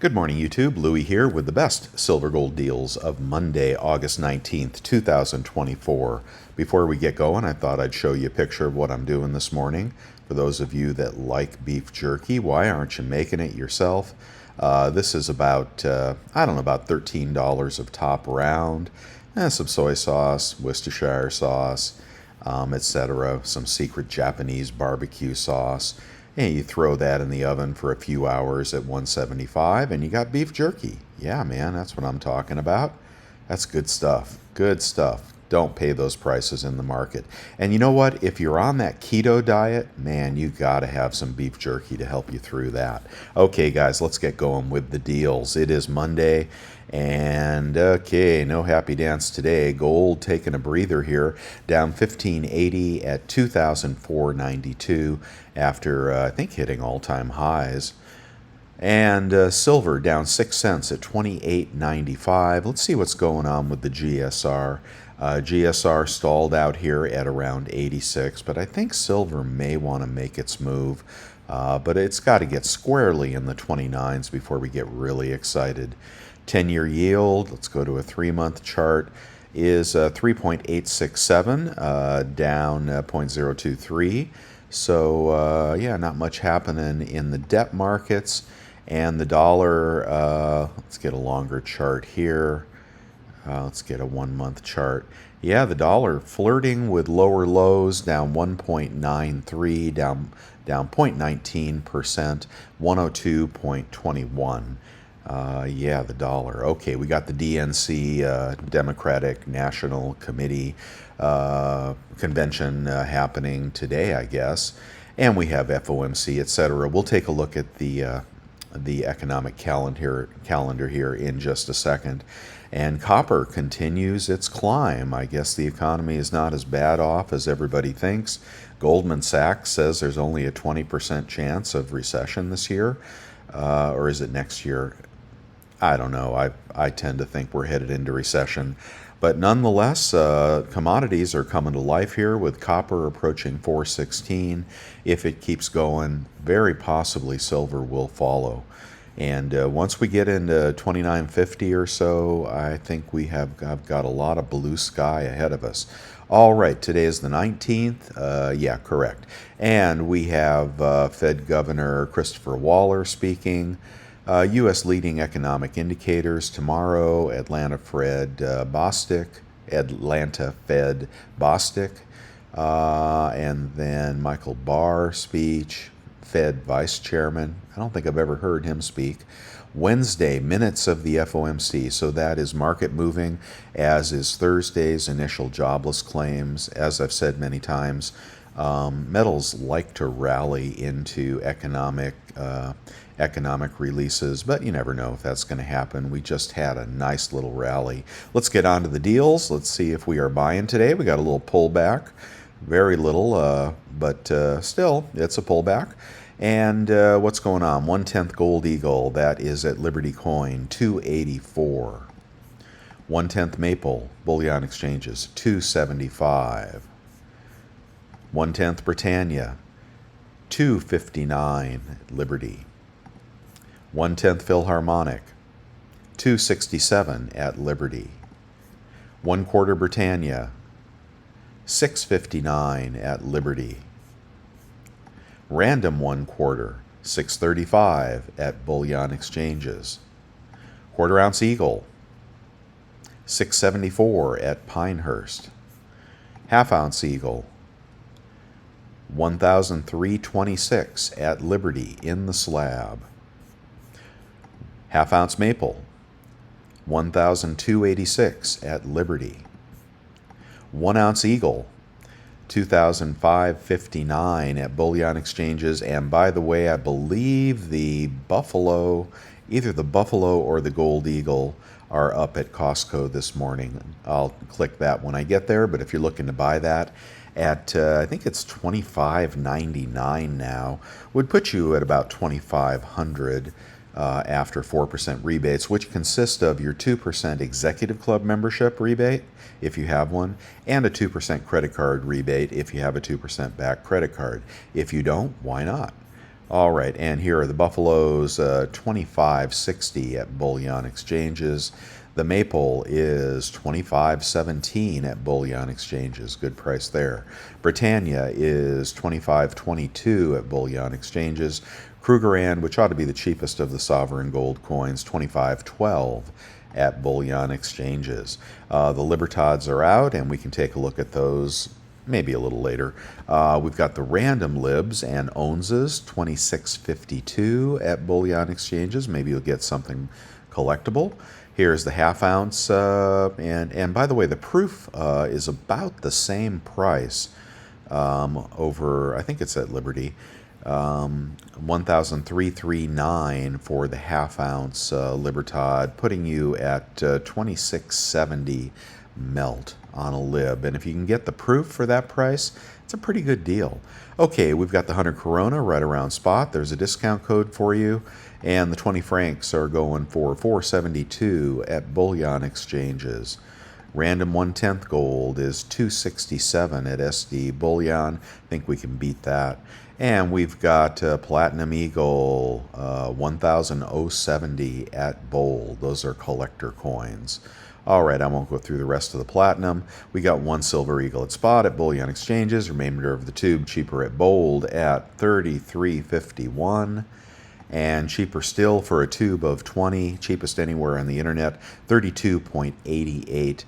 Good morning, YouTube. Louie here with the best silver gold deals of Monday, August 19th, 2024. Before we get going, I thought I'd show you a picture of what I'm doing this morning. For those of you that like beef jerky, why aren't you making it yourself? This is about, I don't know, about $13 of top round. Some soy sauce, Worcestershire sauce, etc. Some secret Japanese barbecue sauce. And you throw that in the oven for a few hours at 175 and you got beef jerky. Yeah, man, that's what I'm talking about. That's good stuff. Good stuff. Don't pay those prices in the market. And you know what? If you're on that keto diet, man, you got to have some beef jerky to help you through that. Okay, guys, let's get going with the deals. It is Monday, and okay, no happy dance today. Gold taking a breather here, down 1580 at 2,492 after, I think, hitting all-time highs. And silver down 6 cents at 28.95. Let's see what's going on with the GSR. GSR stalled out here at around 86, but I think silver may want to make its move. But it's got to get squarely in the 29s before we get really excited. 10-year yield, let's go to a 3-month chart, is 3.867, down 0.023. So, yeah, not much happening in the debt markets. And the dollar, let's get a longer chart here. Let's get a 1-month chart. Yeah, the dollar flirting with lower lows, down 1.93, down 0.19%, 102.21. Yeah, the dollar. Okay, we got the DNC, Democratic National Committee convention happening today, I guess. And we have FOMC, etc. We'll take a look at the economic calendar here in just a second. And copper continues its climb. I guess the economy is not as bad off as everybody thinks. Goldman Sachs says there's only a 20% chance of recession this year. Or is it next year? I don't know. I tend to think we're headed into recession. But nonetheless, commodities are coming to life here with copper approaching 416. If it keeps going, very possibly silver will follow. And once we get into 2950 or so, I think I've got a lot of blue sky ahead of us. All right, today is the 19th. Yeah, correct. And we have Fed Governor Christopher Waller speaking. U.S. leading economic indicators tomorrow, Atlanta Fed Bostic, and then Michael Barr speech, Fed Vice Chairman. I don't think I've ever heard him speak. Wednesday, minutes of the FOMC, so that is market moving, as is Thursday's initial jobless claims. As I've said many times, metals like to rally into economic releases, but you never know if that's going to happen. We just had a nice little rally. Let's get on to the deals. Let's see if we are buying today. We got a little pullback, very little, but still, it's a pullback. And what's going on? 1/10 Gold Eagle, that is at Liberty Coin, 284. 1/10 Maple, Bullion Exchanges, 275. 1/10 Britannia, 259 at Liberty. 1/10 Philharmonic, 267 at Liberty. 1/4 Britannia, 659 at Liberty. Random 1/4, 635 at Bullion Exchanges. 1/4 ounce Eagle, 674 at Pinehurst. 1/2 ounce Eagle, 1,326 at Liberty in the slab. 1/2 ounce Maple, 1,286 at Liberty. 1 ounce Eagle, 2,559 at Bullion Exchanges. And by the way, I believe the Buffalo, either the Buffalo or the Gold Eagle, are up at Costco this morning. I'll click that when I get there, but if you're looking to buy that at, I think it's $25.99 now, would put you at about $2,500 after 4% rebates, which consist of your 2% Executive Club membership rebate, if you have one, and a 2% credit card rebate if you have a 2% back credit card. If you don't, why not? All right, and here are the buffaloes, 25.60 at Bullion exchanges. The maple is 25.17 at Bullion exchanges. Good price there. Britannia is 25.22 at Bullion exchanges. Krugerrand, which ought to be the cheapest of the sovereign gold coins, 25.12 at Bullion exchanges. The Libertads are out, and we can take a look at those maybe a little later. We've got the random libs and ounces, 26.52 at Bullion exchanges. Maybe you'll get something collectible. Here's the half ounce, and by the way, the proof is about the same price over, I think it's at Liberty, 1,339 for the half ounce Libertad, putting you at 26.70 melt on a lib. And if you can get the proof for that price, it's a pretty good deal. Okay, we've got the 100 Corona right around spot. There's a discount code for you. And the 20 francs are going for 472 at Bullion exchanges. Random 1/10 gold is 267 at SD Bullion. I think we can beat that. And we've got Platinum Eagle 1,070 at Bold. Those are collector coins. All right, I won't go through the rest of the platinum. We got one Silver Eagle at spot at Bullion exchanges. Remainder of the tube cheaper at Bold at 33.51. And cheaper still for a tube of 20, cheapest anywhere on the internet, 32.88,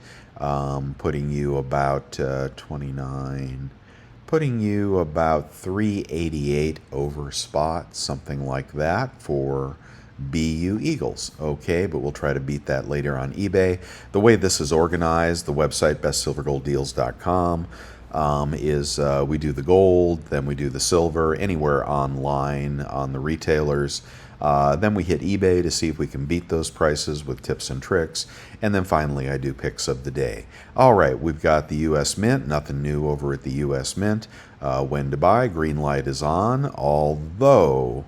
putting you about 29, putting you about 388 over spot, something like that for BU Eagles. Okay, but we'll try to beat that later on eBay. The way this is organized, the website bestsilvergolddeals.com, is we do the gold, then we do the silver, anywhere online on the retailers. Then we hit eBay to see if we can beat those prices with tips and tricks. And then finally, I do picks of the day. All right, we've got the U.S. Mint. Nothing new over at the U.S. Mint. When to buy, green light is on. Although,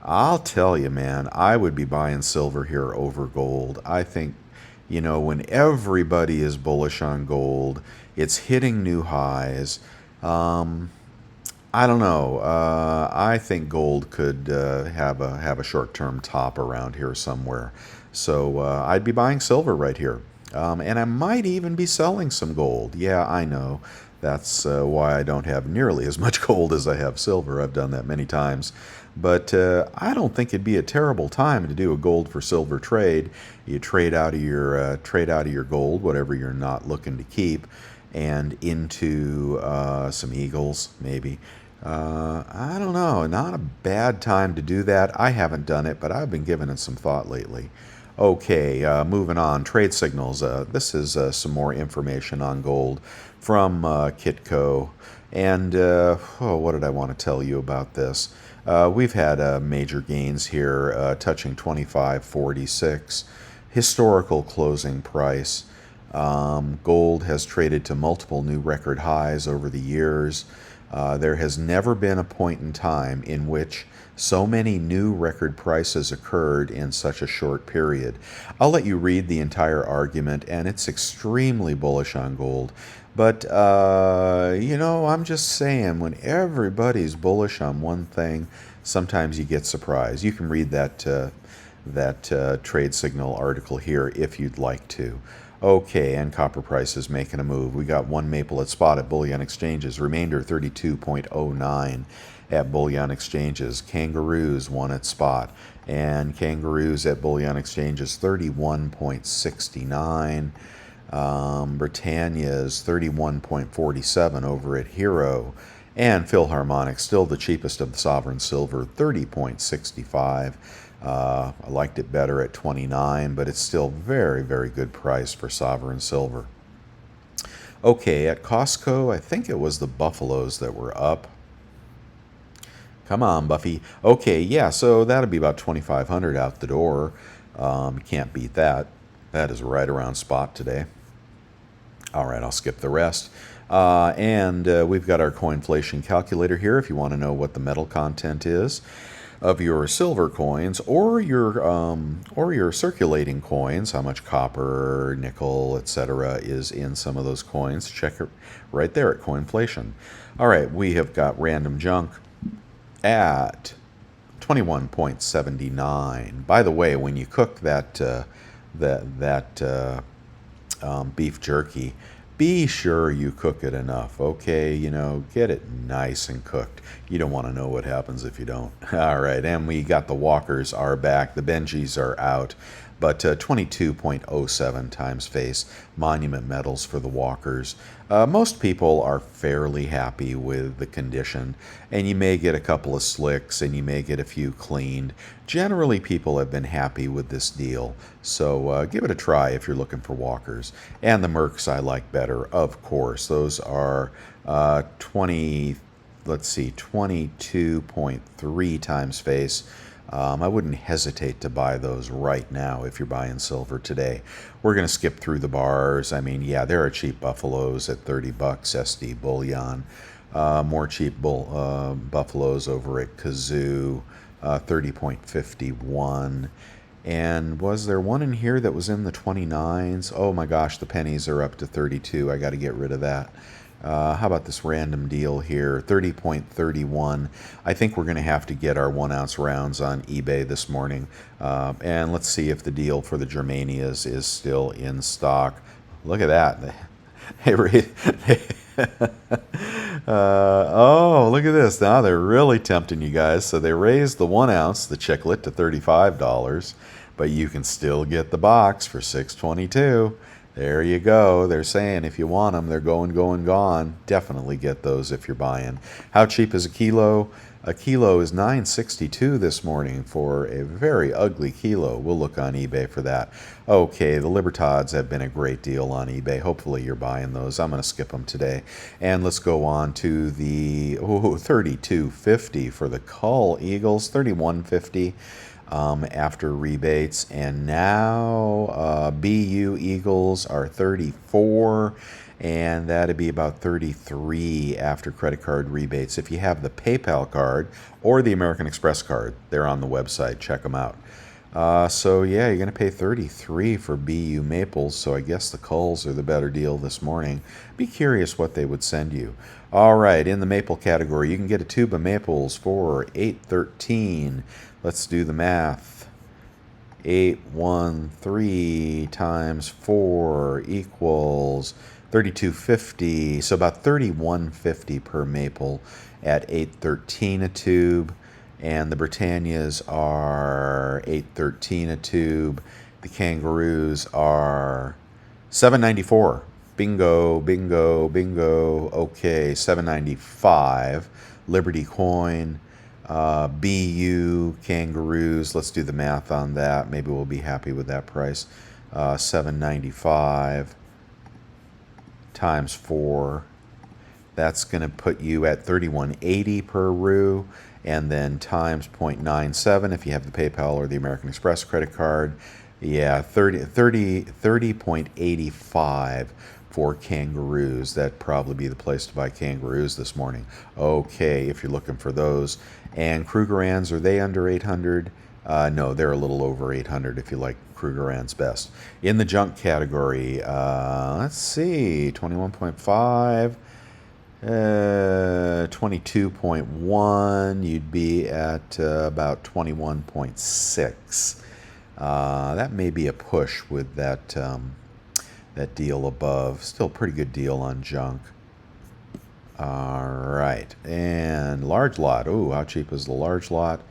I'll tell you, man, I would be buying silver here over gold. I think, you know, when everybody is bullish on gold, it's hitting new highs. I don't know. I think gold could have a short-term top around here somewhere. So I'd be buying silver right here. And I might even be selling some gold. Yeah, I know. That's why I don't have nearly as much gold as I have silver. I've done that many times. But I don't think it'd be a terrible time to do a gold for silver trade. You trade out of your gold, whatever you're not looking to keep, and into some Eagles, maybe. I don't know. Not a bad time to do that. I haven't done it, but I've been giving it some thought lately. Okay, moving on. Trade signals. This is some more information on gold from Kitco. And what did I want to tell you about this? We've had major gains here, touching 25.46. Historical closing price. Gold has traded to multiple new record highs over the years. There has never been a point in time in which so many new record prices occurred in such a short period. I'll let you read the entire argument, and it's extremely bullish on gold. But, you know, I'm just saying, when everybody's bullish on one thing, sometimes you get surprised. You can read that trade signal article here if you'd like to. Okay, and copper prices making a move. We got one maple at spot at Bullion exchanges. Remainder 32.09 at Bullion exchanges. Kangaroos one at spot. And kangaroos at Bullion exchanges 31.69. Britannia's 31.47 over at Hero. And Philharmonic, still the cheapest of the sovereign silver, 30.65. I liked it better at 29, but it's still very, very good price for sovereign silver. Okay, at Costco, I think it was the buffaloes that were up. Come on, Buffy. Okay, yeah, so that'll be about 2,500 out the door. You can't beat that. That is right around spot today. All right, I'll skip the rest. And we've got our coinflation calculator here if you want to know what the metal content is of your silver coins or your circulating coins, how much copper, nickel, etc. is in some of those coins. Check it right there at coinflation. All right, we have got random junk at 21.79. By the way, when you cook that beef jerky, be sure you cook it enough. Okay, get it nice and cooked. You don't want to know what happens if you don't. All right, and we got the walkers are back. The Benjis are out. But 22.07 times face monument metals for the walkers. Most people are fairly happy with the condition, and you may get a couple of slicks and you may get a few cleaned. Generally, people have been happy with this deal, so give it a try if you're looking for walkers. And the Mercs I like better, of course. Those are 22.3 times face. I wouldn't hesitate to buy those right now if you're buying silver today. We're going to skip through the bars. I mean, yeah, there are cheap buffaloes at 30 bucks, SD Bullion. More cheap buffaloes over at Kazoo, 30.51. And was there one in here that was in the 29s? Oh my gosh, the pennies are up to 32. I got to get rid of that. How about this random deal here? 30.31. I think we're going to have to get our 1 ounce rounds on eBay this morning. And let's see if the deal for the Germanias is still in stock. Look at that. Oh, look at this. Now they're really tempting you guys. So they raised the 1 ounce, the chiclet, to $35. But you can still get the box for $6.22. There you go. They're saying if you want them, they're going, gone. Definitely get those if you're buying. How cheap is a kilo? A kilo is $9.62 this morning for a very ugly kilo. We'll look on eBay for that. Okay, the Libertas have been a great deal on eBay. Hopefully you're buying those. I'm going to skip them today. And let's go on to the $32.50 for the Cull Eagles, $31.50. After rebates, and now BU Eagles are 34, and that'd be about 33 after credit card rebates. If you have the PayPal card or the American Express card, they're on the website. Check them out. So yeah, you're going to pay 33 for BU Maples, so I guess the Culls are the better deal this morning. Be curious what they would send you. All right, in the maple category, you can get a tube of maples for $8.13. Let's do the math. 813 times 4 equals $32.50, so about $31.50 per maple at $8.13 a tube. And the Britannias are $8.13 a tube. The Kangaroos are $7.94. Bingo, bingo, bingo. Okay, $7.95. Liberty Coin, BU, Kangaroos. Let's do the math on that. Maybe we'll be happy with that price. $7.95 times 4. That's going to put you at $31.80 per roux. And then times 0.97 if you have the PayPal or the American Express credit card. Yeah, 30.85 for Kangaroos. That'd probably be the place to buy Kangaroos this morning. Okay, if you're looking for those. And Krugerrands, are they under 800? No, they're a little over 800 if you like Krugerrands best. In the junk category, let's see, 21.5. 22.1, you'd be at about 21.6. That may be a push with that that deal above. Still a pretty good deal on junk. All right, and large lot. Ooh, how cheap is the large lot?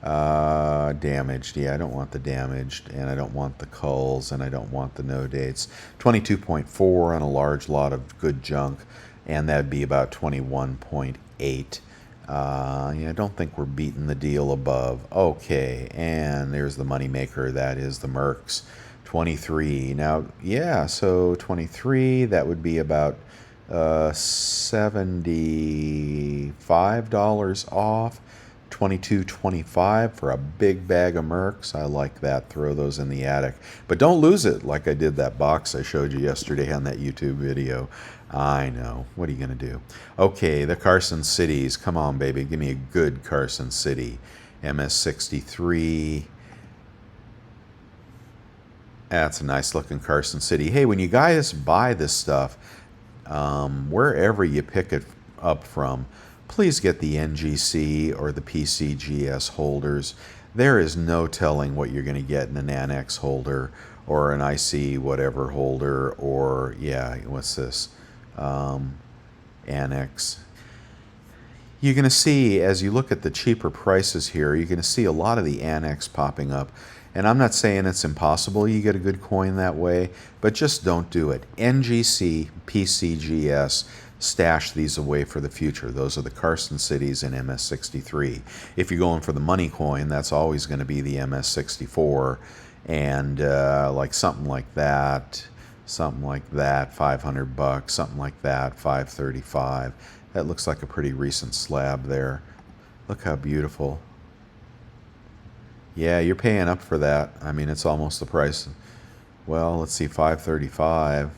Damaged. Yeah, I don't want the damaged, and I don't want the culls, and I don't want the no dates. 22.4 on a large lot of good junk. And that'd be about 21.8. Yeah, I don't think we're beating the deal above. Okay, and there's the moneymaker. That is the Mercs. 23. Now, yeah, so 23, that would be about $75 off. 22.25 for a big bag of Mercs. I like that. Throw those in the attic. But don't lose it like I did that box I showed you yesterday on that YouTube video. I know. What are you going to do? Okay, the Carson Cities. Come on, baby. Give me a good Carson City. MS63. That's a nice looking Carson City. Hey, when you guys buy this stuff, wherever you pick it up from, please get the NGC or the PCGS holders. There is no telling what you're going to get in an Annex holder or an IC whatever holder, or, yeah, what's this? Annex. You're going to see, as you look at the cheaper prices here, you're going to see a lot of the Annex popping up. And I'm not saying it's impossible you get a good coin that way, but just don't do it. NGC, PCGS, stash these away for the future. Those are the Carson Cities and MS63. If you're going for the money coin, that's always going to be the MS64. And like something like that, 500 bucks, something like that, 535. That looks like a pretty recent slab there. Look how beautiful. Yeah, you're paying up for that. I mean, it's almost the price. Well, let's see, 535.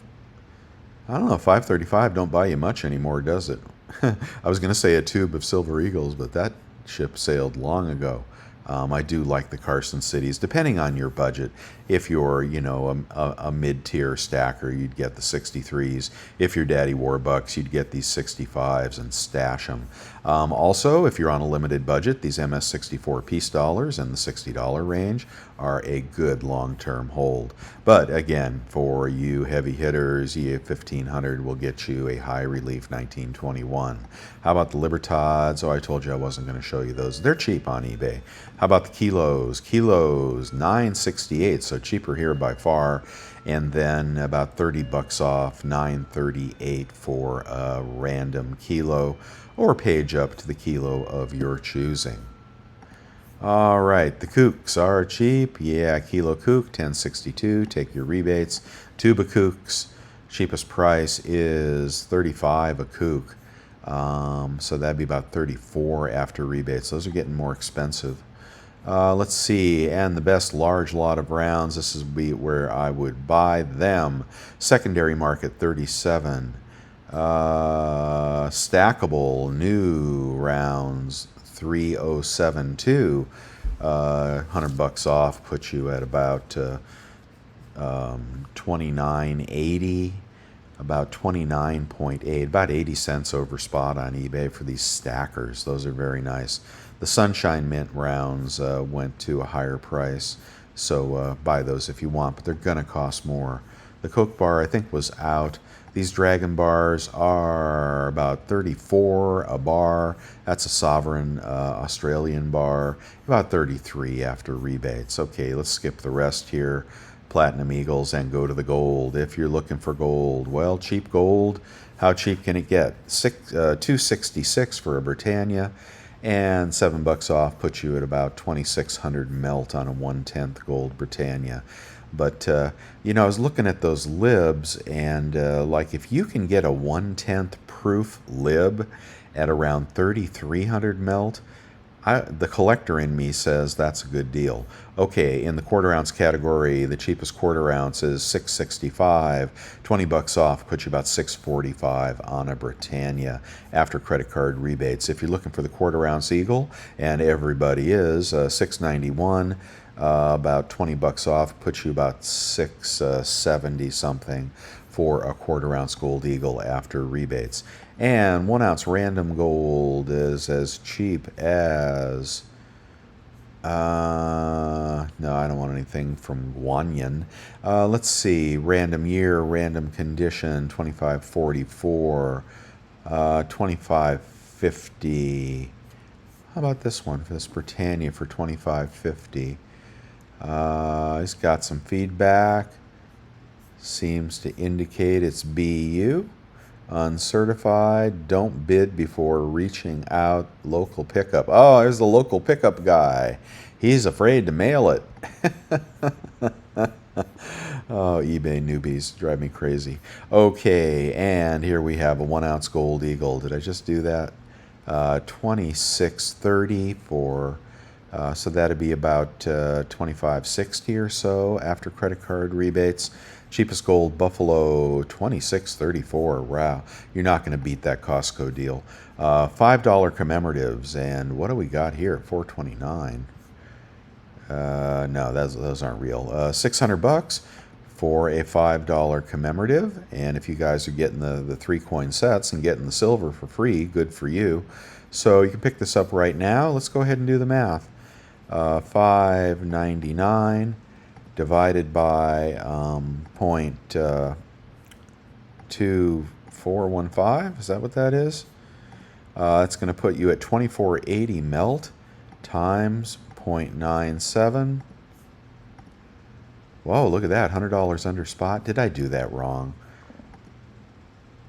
I don't know, 535 don't buy you much anymore, does it? I was going to say a tube of Silver Eagles, but that ship sailed long ago. I do like the Carson Cities, depending on your budget. If you're, you know, a mid-tier stacker, you'd get the 63s. If you're Daddy Warbucks, you'd get these 65s and stash them. Also, if you're on a limited budget, these MS64 piece dollars in the $60 range are a good long-term hold. But again, for you heavy hitters, EA 1500 will get you a high relief 1921. How about the Libertas? Oh, I told you I wasn't going to show you those. They're cheap on eBay. How about the kilos? Kilos, $9.68, so cheaper here by far. And then about 30 bucks off, $9.38 for a random kilo, or page up to the kilo of your choosing. All right, the kooks are cheap. Yeah, kilo kook, $10.62. Take your rebates. Tuba kooks, cheapest price is $35 a kook. So that'd be about $34 after rebates. Those are getting more expensive. Let's see, and the best large lot of rounds, this is where I would buy them. Secondary market, 37. Stackable new rounds, 3072. 100 bucks off puts you at about 29.80. About 29.8, about 80 cents over spot on eBay for these stackers. Those are very nice. The Sunshine Mint rounds went to a higher price, so buy those if you want, but they're going to cost more. The Coke bar, I think, was out. These Dragon bars are about 34 a bar. That's a sovereign Australian bar. About 33 after rebates. Okay, let's skip the rest here. Platinum Eagles and go to the gold. If you're looking for gold, well, cheap gold, how cheap can it get? $2.66 for a Britannia, and 7 bucks off puts you at about 2,600 melt on a 1/10 gold Britannia. But you know, I was looking at those libs, and like if you can get a 1/10 proof lib at around 3,300 melt, the collector in me says that's a good deal. Okay, in the quarter ounce category, the cheapest quarter ounce is $6.65. 20 bucks off puts you about $6.45 on a Britannia after credit card rebates. If you're looking for the quarter ounce Eagle, and everybody is, $6.91. About 20 bucks off puts you about $6.70 something for a quarter ounce gold Eagle after rebates. And 1 ounce random gold is as cheap as, no, I don't want anything from Wanyan. Let's see, random year, random condition, 2544, 2550. How about this one for this Britannia for 2550? He's got some feedback. Seems to indicate it's BU. Uncertified. Don't bid before reaching out. Local pickup. Oh, there's the local pickup guy. He's afraid to mail it. Oh, eBay newbies drive me crazy. Okay, and here we have a 1 ounce gold Eagle. Did I just do that? 2630 for, so that'd be about 2560 or so after credit card rebates. Cheapest gold Buffalo, 2634. Wow, you're not going to beat that Costco deal. $5 commemoratives, and what do we got here? 429. No, those aren't real. 600 bucks for a $5 commemorative, and if you guys are getting the 3 coin sets and getting the silver for free, good for you. So you can pick this up right now. Let's go ahead and do the math. 599 divided by 0.2415. Is that what that is? That's going to put you at 2480 melt times 0.97. Whoa, look at that. $100 under spot. Did I do that wrong?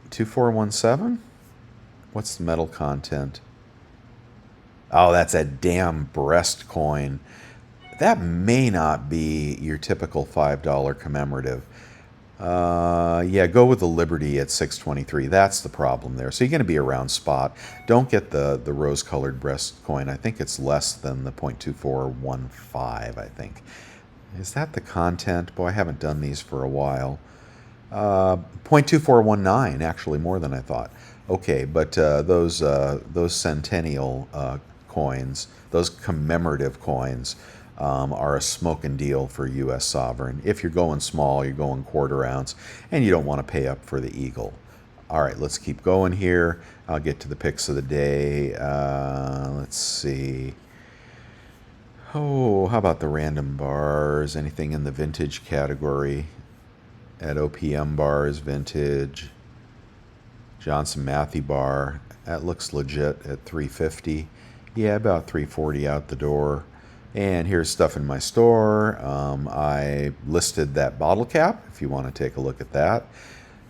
2417? What's the metal content? Oh, that's a damn breast coin. That may not be your typical $5 commemorative. Yeah, go with the Liberty at 623. That's the problem there. So you're going to be around spot. Don't get the rose-colored breast coin. I think it's less than the 0.2415, I think. Is that the content? Boy, I haven't done these for a while. 0.2419, actually more than I thought. Okay, but those centennial coins, those commemorative coins, are a smoking deal for U.S. sovereign. If you're going small, you're going quarter ounce, and you don't want to pay up for the eagle. All right, let's keep going here. I'll get to the picks of the day. Let's see. Oh, how about the random bars? Anything in the vintage category? At OPM bars, vintage. Johnson Matthey bar. That looks legit at 350. Yeah, about 340 out the door. And here's stuff in my store. I listed that bottle cap, if you want to take a look at that.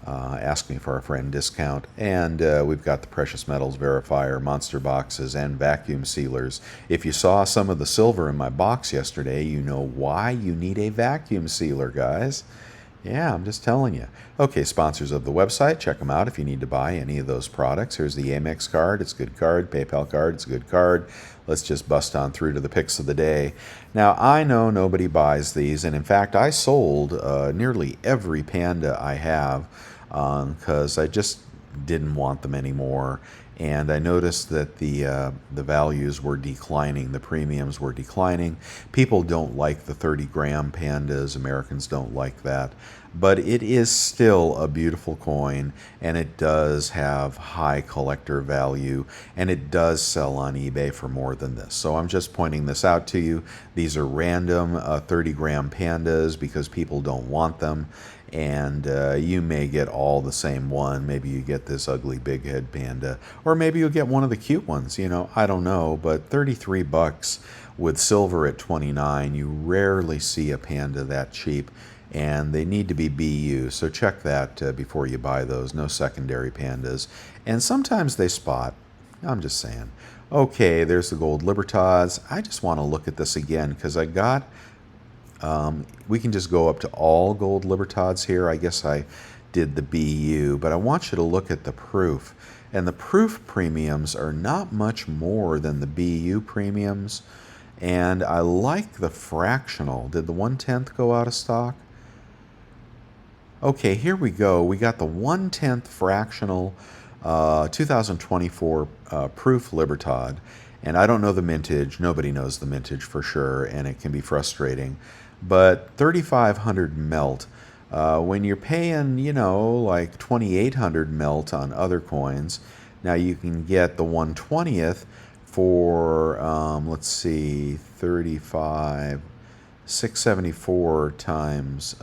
Ask me for a friend discount. And we've got the precious metals verifier, monster boxes, and vacuum sealers. If you saw some of the silver in my box yesterday, you know why you need a vacuum sealer, guys. Yeah, I'm just telling you. Okay, sponsors of the website, check them out if you need to buy any of those products. Here's the Amex card. It's a good card. PayPal card. It's a good card. Let's just bust on through to the picks of the day. Now, I know nobody buys these, and in fact, I sold nearly every Panda I have because I just didn't want them anymore. And I noticed that the values were declining, the premiums were declining. People don't like the 30-gram Pandas. Americans don't like that. But it is still a beautiful coin, and it does have high collector value, and it does sell on eBay for more than this. So I'm just pointing this out to you. These are random 30-gram Pandas because people don't want them. And you may get all the same one. Maybe you get this ugly big head panda, or maybe you'll get one of the cute ones. You know, I don't know. But 33 bucks with silver at 29, you rarely see a panda that cheap, and they need to be BU. So check that before you buy those. No secondary Pandas, and sometimes they spot. I'm just saying. Okay, there's the gold Libertas. I just want to look at this again because I got. We can just go up to all gold Libertads here. I guess I did the BU, but I want you to look at the proof. And the proof premiums are not much more than the BU premiums. And I like the fractional. Did the 1/10 go out of stock? Okay, here we go. We got the 1/10 fractional 2024 proof Libertad. And I don't know the mintage. Nobody knows the mintage for sure, and it can be frustrating. But 3,500 melt, when you're paying, you know, like 2,800 melt on other coins, now you can get the 1/20th for, let's see, 35, 674 times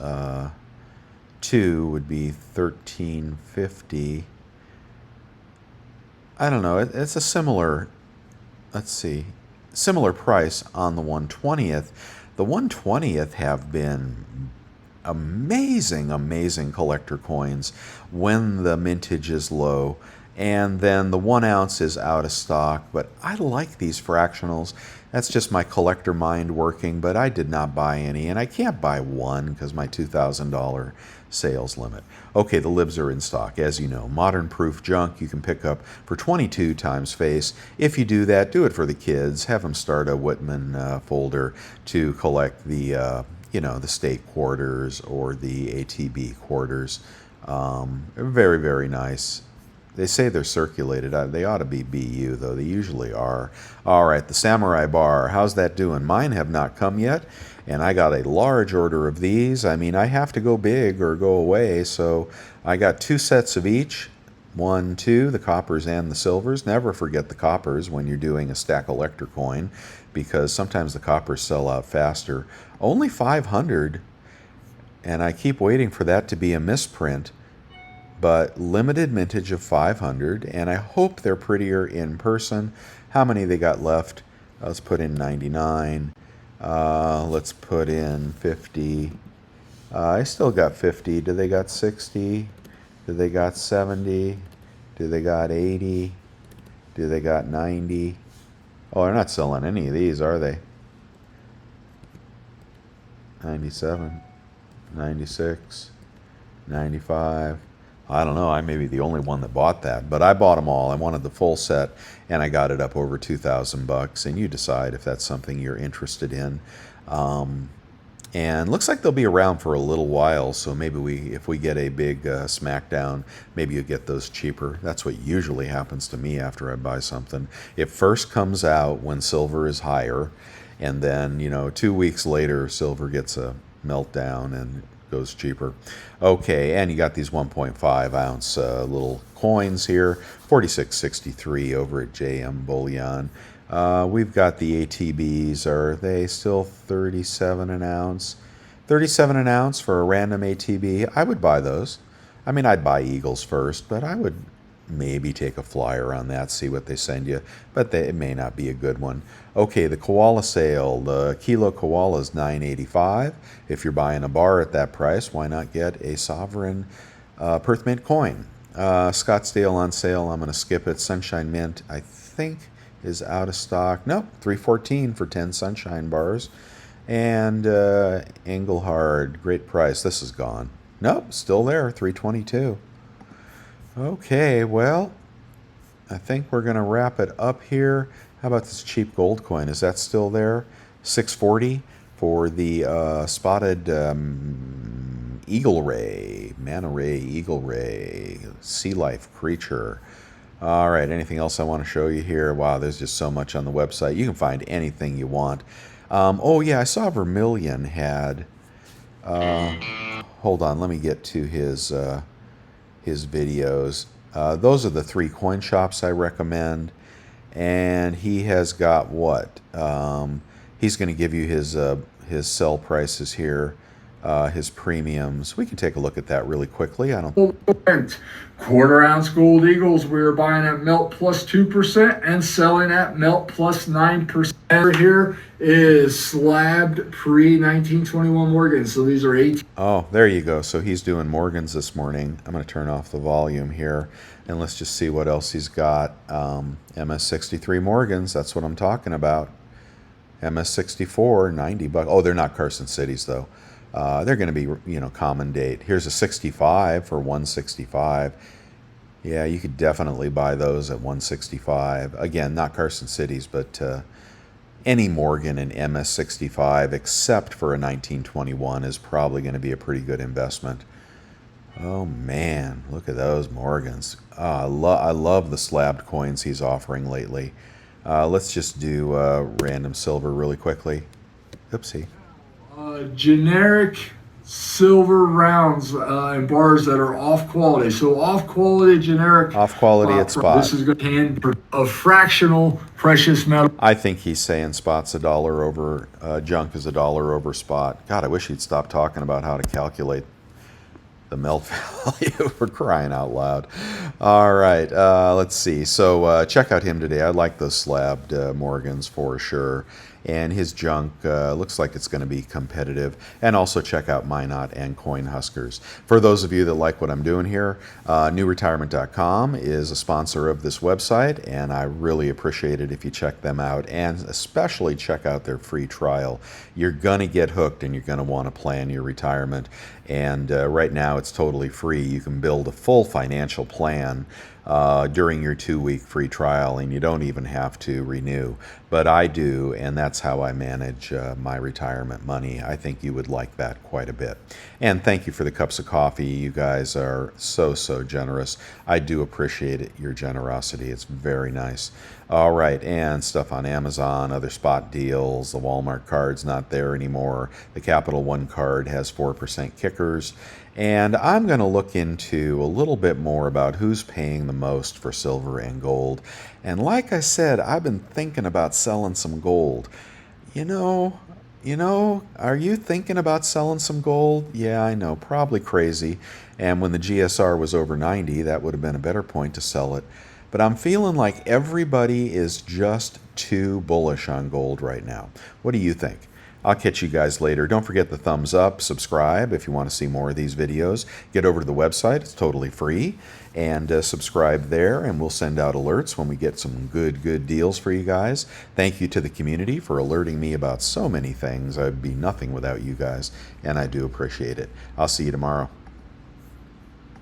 2 would be 1,350. I don't know. It's a similar, let's see, similar price on the 1/20th. The 1/20th have been amazing, amazing collector coins when the mintage is low. And then the 1 ounce is out of stock. But I like these fractionals. That's just my collector mind working, but I did not buy any. And I can't buy one because my $2,000 sales limit. Okay, the libs are in stock, as you know. Modern proof junk you can pick up for 22 times face. If you do that, do it for the kids. Have them start a Whitman folder to collect the, you know, the state quarters or the ATB quarters. Very, very nice. They say they're circulated. They ought to be BU, though. They usually are. All right, the Samurai Bar. How's that doing? Mine have not come yet, and I got a large order of these. I mean, I have to go big or go away, so I got 2 sets of each. 1, 2, the coppers and the silvers. Never forget the coppers when you're doing a stack elector coin, because sometimes the coppers sell out faster. Only 500, and I keep waiting for that to be a misprint, but limited mintage of 500, and I hope they're prettier in person. How many they got left? Let's put in 99. Let's put in 50. I still got 50. Do they got 60? Do they got 70? Do they got 80? Do they got 90? Oh, they're not selling any of these, are they? 97, 96, 95. I don't know. I may be the only one that bought that, but I bought them all. I wanted the full set, and I got it up over $2,000. And you decide if that's something you're interested in. And looks like they'll be around for a little while, so maybe if we get a big smackdown, maybe you get those cheaper. That's what usually happens to me after I buy something. It first comes out when silver is higher, and then 2 weeks later, silver gets a meltdown and goes cheaper. Okay, and you got these 1.5 ounce little coins here, 46.63 over at JM Bullion. We've got the ATBs. Are they still 37 an ounce? 37 an ounce for a random ATB. I would buy those. I mean, I'd buy Eagles first, but I would maybe take a flyer on that, see what they send you, but it may not be a good one. Okay, the koala sale. The kilo koala is $9.85. If you're buying a bar at that price, why not get a sovereign Perth Mint coin? Scottsdale on sale. I'm going to skip it. Sunshine Mint, I think, is out of stock. Nope, $3.14 for 10 Sunshine bars. And Engelhard, great price. This is gone. Nope, still there, $3.22. Okay, well, I think we're going to wrap it up here. How about this cheap gold coin? Is that still there? $6.40 for the spotted eagle ray, manta ray, eagle ray, sea life creature. All right, anything else I want to show you here? Wow, there's just so much on the website. You can find anything you want. Oh, yeah, I saw Vermilion had... hold on, let me get to his videos. Those are the 3 coin shops I recommend. And he has got what? He's going to give you his sell prices here, his premiums. We can take a look at that really quickly. I don't. Quarter ounce gold eagles we are buying at melt plus 2% and selling at melt plus 9%. Here is slabbed pre-1921 Morgans. So these are 18. Oh, there you go. So he's doing Morgans this morning. I'm going to turn off the volume here, and let's just see what else he's got. MS63 Morgans, that's what I'm talking about. MS64, $90. Oh, they're not Carson Cities, though. They're going to be, common date. Here's a 65 for 165. Yeah, you could definitely buy those at 165. Again, not Carson Cities, but any Morgan in MS65, except for a 1921, is probably going to be a pretty good investment. Oh, man, look at those Morgans. I love the slabbed coins he's offering lately. Let's just do random silver really quickly. Oopsie. Generic silver rounds and bars that are off quality. So off quality, generic. Off quality at spot. This is going to hand a fractional precious metal. I think he's saying spot's $1 over, junk is $1 over spot. God, I wish he'd stop talking about how to calculate the melt value. For crying out loud. All right, let's see. So check out him today. I like those slabbed Morgans for sure. And his junk looks like it's going to be competitive. And also check out Minot and Coin Huskers. For those of you that like what I'm doing here, newretirement.com is a sponsor of this website, and I really appreciate it if you check them out, and especially check out their free trial. You're going to get hooked, and you're going to want to plan your retirement. And right now it's totally free. You can build a full financial plan during your 2-week free trial, and you don't even have to renew. But I do, and that's how I manage my retirement money. I think you would like that quite a bit. And thank you for the cups of coffee. You guys are so generous. I do appreciate it, your generosity. It's very nice. All right, and stuff on Amazon, other spot deals. The Walmart card's not there anymore. The Capital One card has 4% kickers. And I'm going to look into a little bit more about who's paying the most for silver and gold. And like I said, I've been thinking about selling some gold. You know, are you thinking about selling some gold? Yeah, I know, probably crazy. And when the GSR was over 90, that would have been a better point to sell it. But I'm feeling like everybody is just too bullish on gold right now. What do you think? I'll catch you guys later. Don't forget the thumbs up, subscribe if you want to see more of these videos. Get over to the website, it's totally free, and subscribe there, and we'll send out alerts when we get some good deals for you guys. Thank you to the community for alerting me about so many things. I'd be nothing without you guys, and I do appreciate it. I'll see you tomorrow.